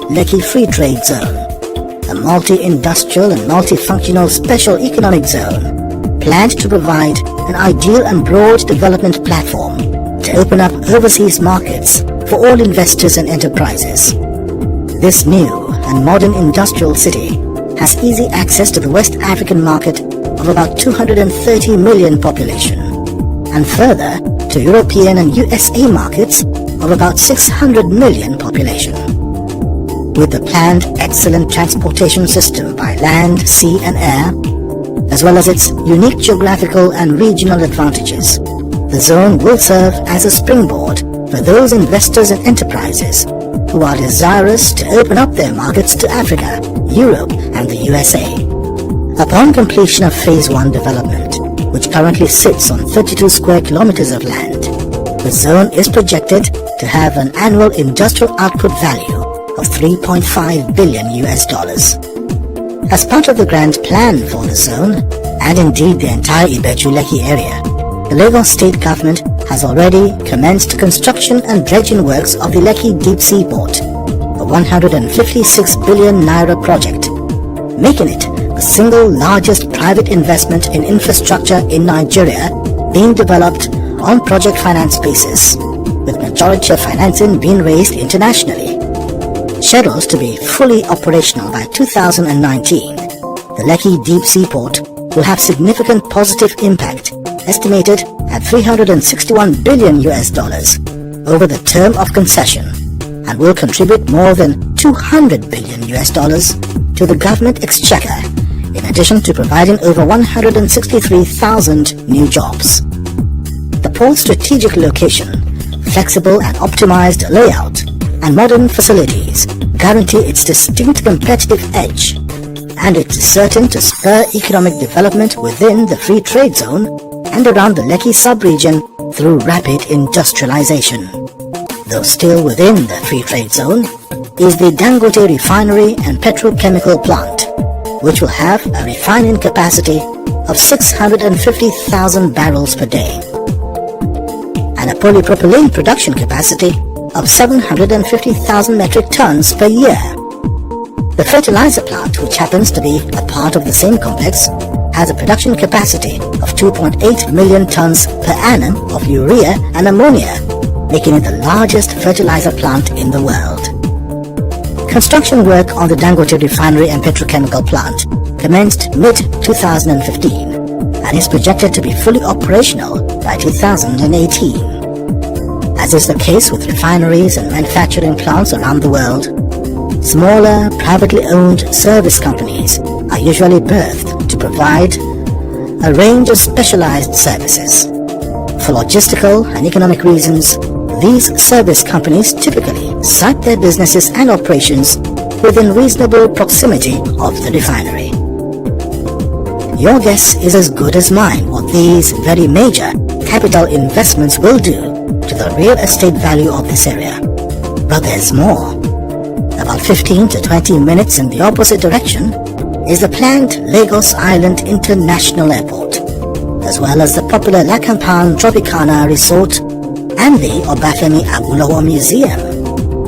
Lekki Free Trade Zone, a multi-industrial and multifunctional special economic zone planned to provide an ideal and broad development platform to open up overseas markets for all investors and enterprises. This new and modern industrial city has easy access to the West African market of about 230 million population, and further to European and USA markets of about 600 million population. With the planned excellent transportation system by land, sea and air, as well as its unique geographical and regional advantages, the zone will serve as a springboard for those investors and enterprises who are desirous to open up their markets to Africa, Europe and the USA. Upon completion of Phase 1 development, which currently sits on 32 square kilometers of land, the zone is projected to have an annual industrial output value of $3.5 billion. As part of the grand plan for the zone, and indeed the entire IBEJU Lekki area, the Lagos State Government has already commenced construction and dredging works of the Lekki Deep Sea Port, a 156 billion naira project, making it the single largest private investment in infrastructure in Nigeria being developed on project finance basis, with majority of financing being raised internationally. Scheduled to be fully operational by 2019, the Lekki Deep Sea Port will have significant positive impact, estimated at $361 billion over the term of concession, and will contribute more than $200 billion to the government exchequer, in addition to providing over 163,000 new jobs. The port's strategic location, flexible and optimized layout, and modern facilities guarantee its distinct competitive edge, and it is certain to spur economic development within the free trade zone and around the Lekki sub-region through rapid industrialization. Though still within the free trade zone is the Dangote refinery and petrochemical plant, which will have a refining capacity of 650,000 barrels per day and a polypropylene production capacity of 750,000 metric tons per year. The fertilizer plant, which happens to be a part of the same complex, has a production capacity of 2.8 million tons per annum of urea and ammonia, making it the largest fertilizer plant in the world. Construction work on the Dangote refinery and petrochemical plant commenced mid-2015 and is projected to be fully operational by 2018. As is the case with refineries and manufacturing plants around the world, smaller, privately owned service companies are usually birthed to provide a range of specialized services. For logistical and economic reasons, these service companies typically site their businesses and operations within reasonable proximity of the refinery. Your guess is as good as mine what these very major capital investments will do to the real estate value of this area. But there's more. About 15 to 20 minutes in the opposite direction is the planned Lagos Island International Airport, as well as the popular Lakampan Tropicana Resort and the Obafemi Awolowo Museum,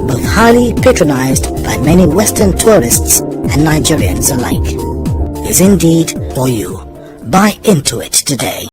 both highly patronized by many Western tourists and Nigerians alike, is indeed for you. Buy into it today.